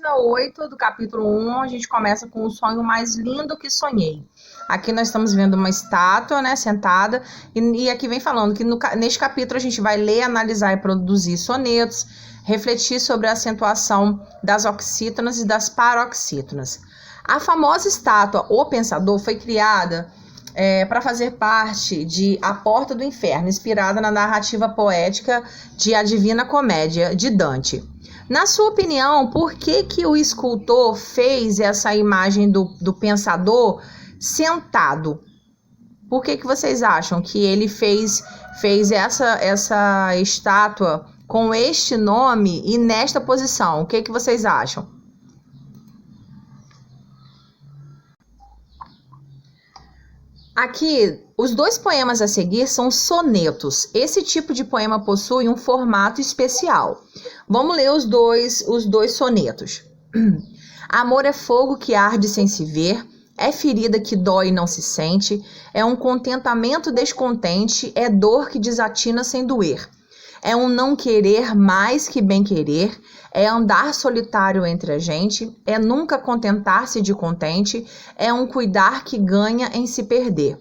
página 8 do capítulo 1, a gente começa com o sonho mais lindo que sonhei. Aqui nós estamos vendo uma estátua, né, sentada, e aqui vem falando que neste capítulo a gente vai ler, analisar e produzir sonetos, refletir sobre a acentuação das oxítonas e das paroxítonas. A famosa estátua O Pensador foi criada para fazer parte de A Porta do Inferno, inspirada na narrativa poética de A Divina Comédia, de Dante. Na sua opinião, por que o escultor fez essa imagem do pensador sentado? Por que vocês acham que ele fez essa estátua com este nome e nesta posição? O que vocês acham? Aqui, os dois poemas a seguir são sonetos. Esse tipo de poema possui um formato especial. Vamos ler os dois sonetos. Amor é fogo que arde sem se ver, é ferida que dói e não se sente, é um contentamento descontente, é dor que desatina sem doer. É um não querer mais que bem querer, é andar solitário entre a gente, é nunca contentar-se de contente, é um cuidar que ganha em se perder.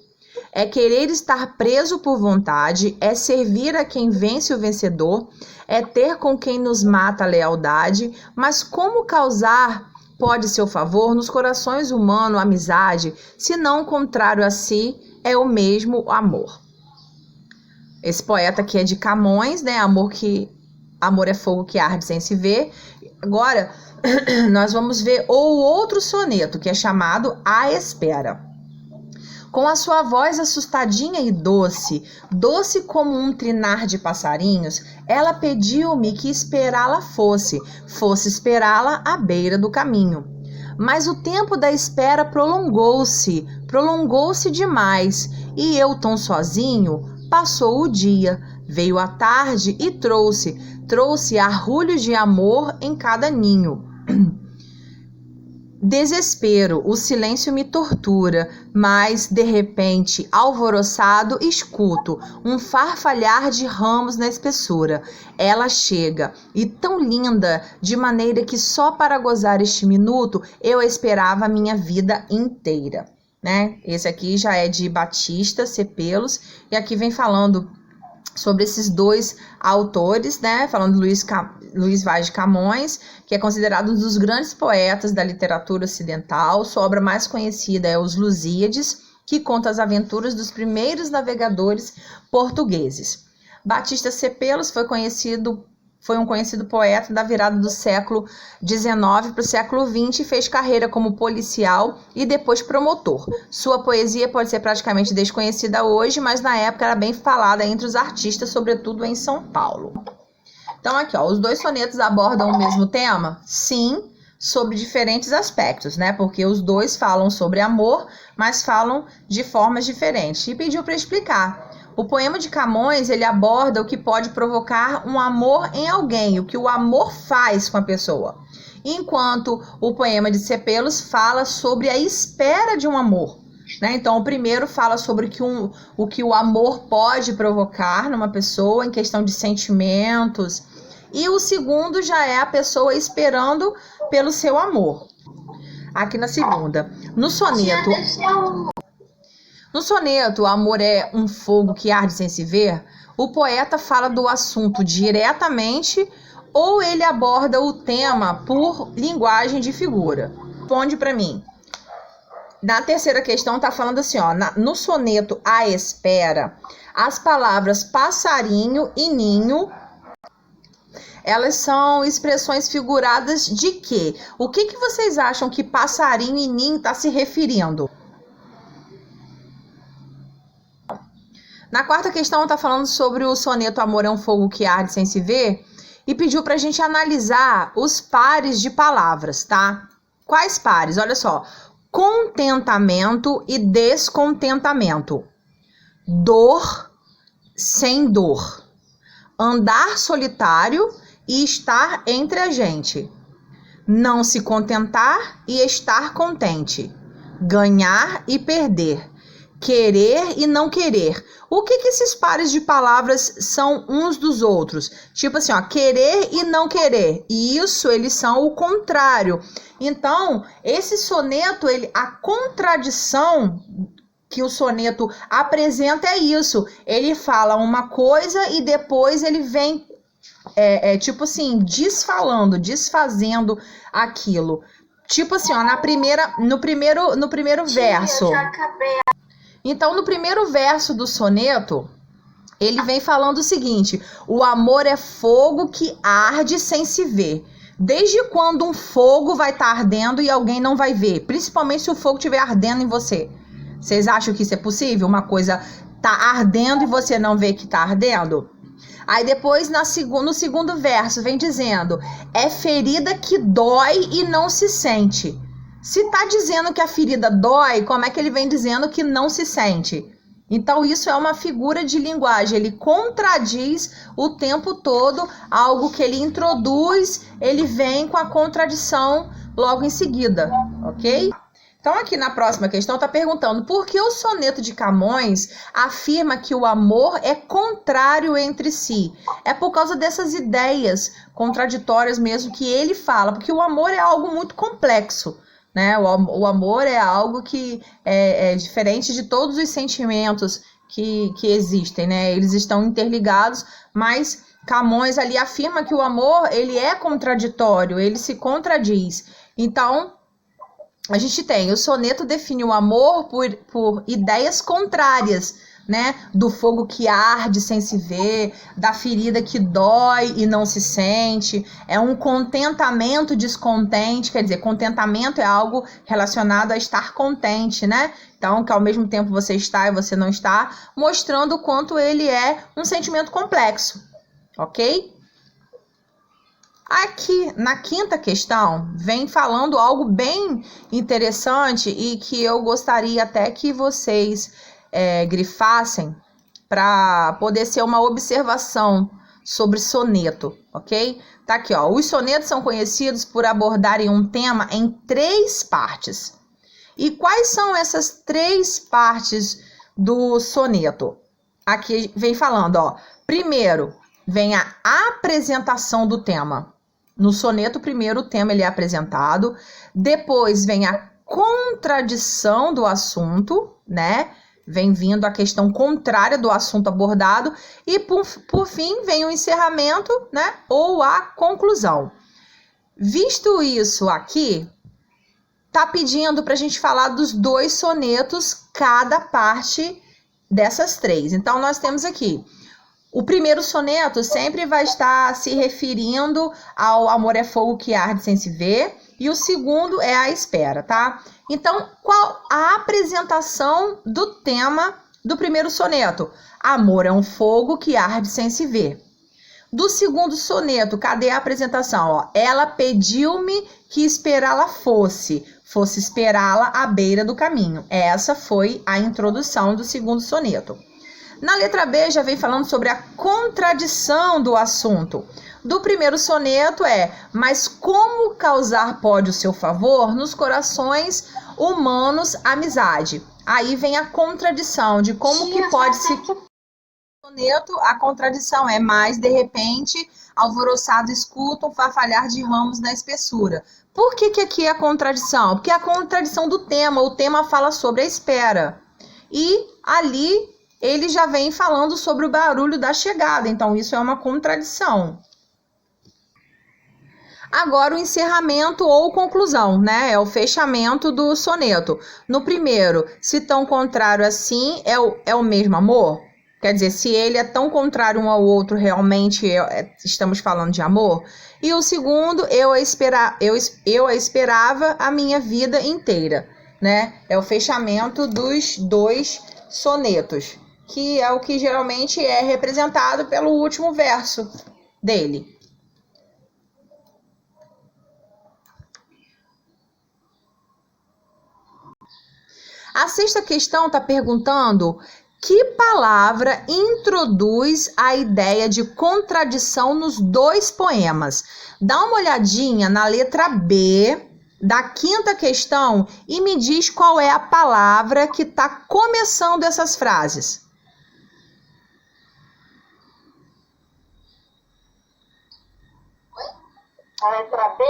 É querer estar preso por vontade, é servir a quem vence o vencedor, é ter com quem nos mata a lealdade, mas como causar pode seu favor nos corações humanos amizade, se não contrário a si é o mesmo amor. Esse poeta aqui é de Camões, né? Amor é fogo que arde sem se ver. Agora, nós vamos ver o outro soneto, que é chamado A Espera. Com a sua voz assustadinha e doce, doce como um trinar de passarinhos, ela pediu-me que esperá-la fosse esperá-la à beira do caminho. Mas o tempo da espera prolongou-se demais, e eu tão sozinho. Passou o dia, veio a tarde e trouxe arrulhos de amor em cada ninho. Desespero, o silêncio me tortura, mas, de repente, alvoroçado, escuto um farfalhar de ramos na espessura. Ela chega, e tão linda, de maneira que só para gozar este minuto eu esperava a minha vida inteira. Né? Esse aqui já é de Batista Cepelos, e aqui vem falando sobre esses dois autores, né? Falando de Luís Vaz de Camões, que é considerado um dos grandes poetas da literatura ocidental. Sua obra mais conhecida é Os Lusíadas, que conta as aventuras dos primeiros navegadores portugueses. Batista Cepelos foi um conhecido poeta da virada do século XIX para o século XX e fez carreira como policial e depois promotor. Sua poesia pode ser praticamente desconhecida hoje, mas na época era bem falada entre os artistas, sobretudo em São Paulo. Então aqui, ó, os dois sonetos abordam o mesmo tema? Sim, sobre diferentes aspectos, né? Porque os dois falam sobre amor, mas falam de formas diferentes. E pediu para explicar. O poema de Camões, ele aborda o que pode provocar um amor em alguém, o que o amor faz com a pessoa. Enquanto o poema de Cepelos fala sobre a espera de um amor. Né? Então, o primeiro fala sobre o que o amor pode provocar numa pessoa em questão de sentimentos. E o segundo já é a pessoa esperando pelo seu amor. Aqui na segunda. No soneto Amor é um fogo que arde sem se ver, o poeta fala do assunto diretamente ou ele aborda o tema por linguagem de figura? Responde para mim. Na terceira questão tá falando assim, ó, no soneto A Espera, as palavras passarinho e ninho, elas são expressões figuradas de quê? O que vocês acham que passarinho e ninho tá se referindo? Na quarta questão, está falando sobre o soneto Amor é um fogo que arde sem se ver e pediu para a gente analisar os pares de palavras, tá? Quais pares? Olha só. Contentamento e descontentamento. Dor sem dor. Andar solitário e estar entre a gente. Não se contentar e estar contente. Ganhar e perder. querer e não querer. O que esses pares de palavras são uns dos outros? Tipo assim, ó, querer e não querer. E isso, eles são o contrário. Então, esse soneto, a contradição que o soneto apresenta é isso. Ele fala uma coisa e depois ele vem, tipo assim, desfazendo aquilo. Tipo assim, ó, no primeiro verso. Então, no primeiro verso do soneto, ele vem falando o seguinte: o amor é fogo que arde sem se ver. Desde quando um fogo vai estar ardendo e alguém não vai ver? Principalmente se o fogo estiver ardendo em você. Vocês acham que isso é possível? Uma coisa tá ardendo e você não vê que tá ardendo? Aí depois, no segundo verso, vem dizendo: é ferida que dói e não se sente. Se tá dizendo que a ferida dói, como é que ele vem dizendo que não se sente? Então isso é uma figura de linguagem, ele contradiz o tempo todo algo que ele introduz, ele vem com a contradição logo em seguida, ok? Então aqui na próxima questão está perguntando por que o soneto de Camões afirma que o amor é contrário entre si. É por causa dessas ideias contraditórias mesmo que ele fala, porque o amor é algo muito complexo, né? O amor é algo que é diferente de todos os sentimentos que existem, né? Eles estão interligados, mas Camões ali afirma que o amor ele é contraditório, ele se contradiz. Então, a gente tem, o soneto define o amor por ideias contrárias, né? Do fogo que arde sem se ver, da ferida que dói e não se sente. É um contentamento descontente, quer dizer, contentamento é algo relacionado a estar contente, né? Então, que ao mesmo tempo você está e você não está, mostrando o quanto ele é um sentimento complexo, ok? Aqui, na quinta questão, vem falando algo bem interessante e que eu gostaria até que vocês grifassem para poder ser uma observação sobre soneto, ok? Tá aqui, ó. Os sonetos são conhecidos por abordarem um tema em 3 partes. E quais são essas 3 partes do soneto? Aqui vem falando, ó. Primeiro, vem a apresentação do tema. No soneto, primeiro o tema ele é apresentado, depois vem a contradição do assunto, né? Vem vindo a questão contrária do assunto abordado e por fim vem o encerramento, né? Ou a conclusão. Visto isso aqui, tá pedindo para a gente falar dos 2 sonetos, cada parte dessas 3. Então nós temos aqui o primeiro soneto sempre vai estar se referindo ao amor é fogo que arde sem se ver. E o segundo é a espera, tá? Então, qual a apresentação do tema do primeiro soneto? Amor é um fogo que arde sem se ver. Do segundo soneto, cadê a apresentação? Ó, ela pediu-me que esperá-la fosse esperá-la à beira do caminho. Essa foi a introdução do segundo soneto. Na letra B já vem falando sobre a contradição do assunto. Do primeiro soneto mas como causar pode o seu favor nos corações humanos amizade? Aí vem a contradição de como que pode se... Soneto, a contradição mas de repente, alvoroçado escuta um farfalhar de ramos na espessura. Por que aqui é a contradição? Porque é a contradição do tema, o tema fala sobre a espera. E ali ele já vem falando sobre o barulho da chegada, então isso é uma contradição. Agora o encerramento ou conclusão, né? É o fechamento do soneto. No primeiro, se tão contrário assim, é o mesmo amor? Quer dizer, se ele é tão contrário um ao outro, realmente estamos falando de amor? E o segundo, eu a esperava a minha vida inteira, né? É o fechamento dos 2 sonetos, que é o que geralmente é representado pelo último verso dele. A sexta questão está perguntando que palavra introduz a ideia de contradição nos 2 poemas. Dá uma olhadinha na letra B, da quinta questão e me diz qual é a palavra que está começando essas frases. A letra B?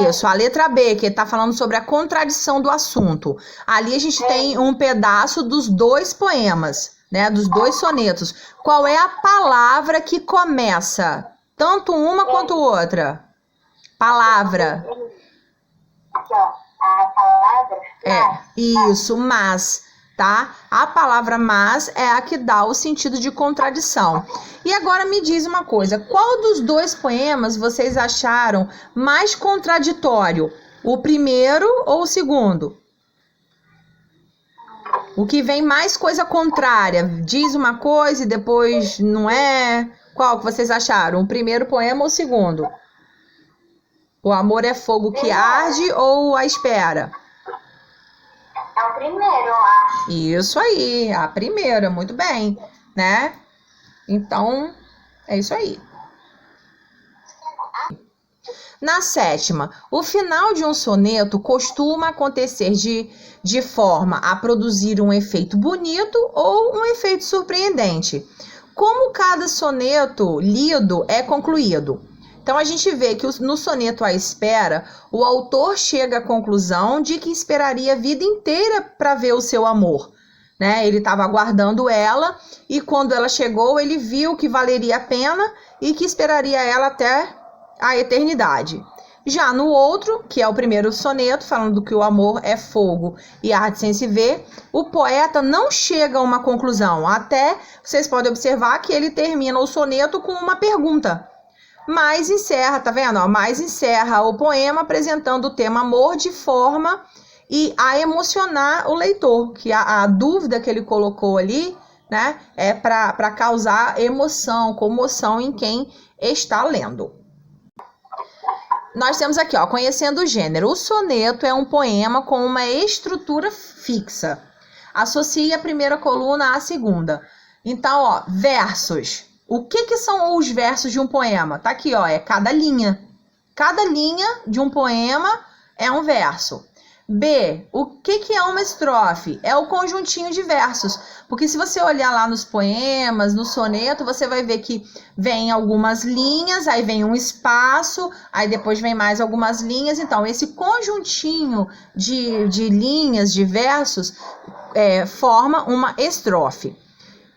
Isso, a letra B, que está falando sobre a contradição do assunto. Ali a gente tem um pedaço dos dois poemas, né? Dos dois sonetos. Qual é a palavra que começa tanto uma quanto outra? Palavra. Aqui, ó. A palavra. Isso, mas, tá? A palavra mas é a que dá o sentido de contradição. E agora me diz uma coisa, qual dos dois poemas vocês acharam mais contraditório? O primeiro ou o segundo? O que vem mais coisa contrária? Diz uma coisa e depois não é? Qual que vocês acharam? O primeiro poema ou o segundo? O amor é fogo que arde ou a espera? É o primeiro, eu acho. Isso aí, a primeira, muito bem, né? Então, é isso aí. Na sétima, o final de um soneto costuma acontecer de forma a produzir um efeito bonito ou um efeito surpreendente. Como cada soneto lido é concluído? Então, a gente vê que no soneto A Espera, o autor chega à conclusão de que esperaria a vida inteira para ver o seu amor, né? Ele estava aguardando ela e quando ela chegou, ele viu que valeria a pena e que esperaria ela até a eternidade. Já no outro, que é o primeiro soneto, falando que o amor é fogo e arde sem se ver, o poeta não chega a uma conclusão. Até vocês podem observar que ele termina o soneto com uma pergunta. Mas encerra, tá vendo? Mas encerra o poema apresentando o tema amor de forma a emocionar o leitor, que a dúvida que ele colocou ali, né, é para causar emoção, comoção em quem está lendo. Nós temos aqui, ó, conhecendo o gênero. O soneto é um poema com uma estrutura fixa. Associe a primeira coluna à segunda. Então, ó, versos. O que são os versos de um poema? Tá aqui, ó, é cada linha. Cada linha de um poema é um verso. B, o que é uma estrofe? É o conjuntinho de versos. Porque se você olhar lá nos poemas, no soneto, você vai ver que vem algumas linhas, aí vem um espaço, aí depois vem mais algumas linhas. Então, esse conjuntinho de linhas, de versos, forma uma estrofe.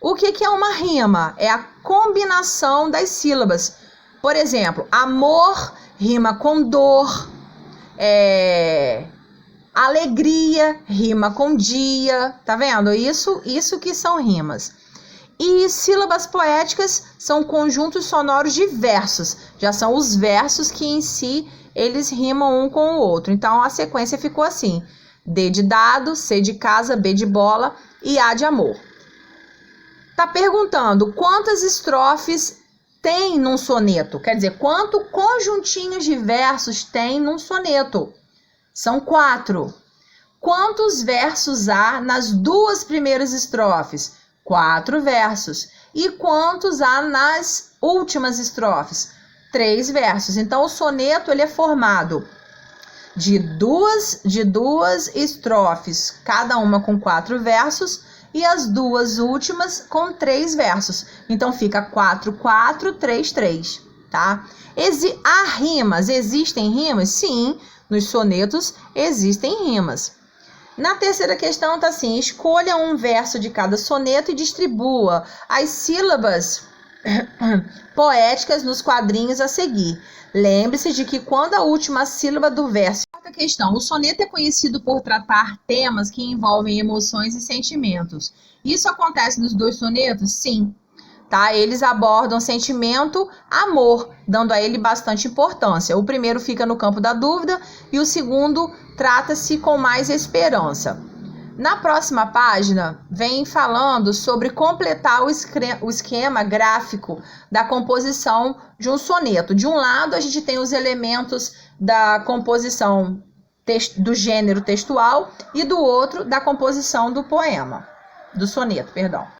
O que é uma rima? É a combinação das sílabas. Por exemplo, amor rima com dor, alegria rima com dia, tá vendo? Isso que são rimas. E sílabas poéticas são conjuntos sonoros de versos. Já são os versos que em si eles rimam um com o outro. Então a sequência ficou assim: D de dado, C de casa, B de bola e A de amor. Tá perguntando quantas estrofes tem num soneto? Quer dizer, quantos conjuntinhos de versos tem num soneto? São 4. Quantos versos há nas duas primeiras estrofes? 4 versos. E quantos há nas últimas estrofes? 3 versos. Então, o soneto ele é formado de duas estrofes, cada uma com 4 versos, e as duas últimas com 3 versos. Então, fica 4, 4, 3, 3, tá? Há rimas? Existem rimas? Sim, nos sonetos existem rimas. Na terceira questão tá assim: escolha um verso de cada soneto e distribua as sílabas poéticas nos quadrinhos a seguir. Lembre-se de que quando a última sílaba do verso... Quarta questão: o soneto é conhecido por tratar temas que envolvem emoções e sentimentos. Isso acontece nos dois sonetos? Sim. Tá? Eles abordam sentimento, amor, dando a ele bastante importância. O primeiro fica no campo da dúvida e o segundo trata-se com mais esperança. Na próxima página, vem falando sobre completar o esquema gráfico da composição de um soneto. De um lado, a gente tem os elementos da composição do gênero textual e do outro, da composição do poema, do soneto, perdão.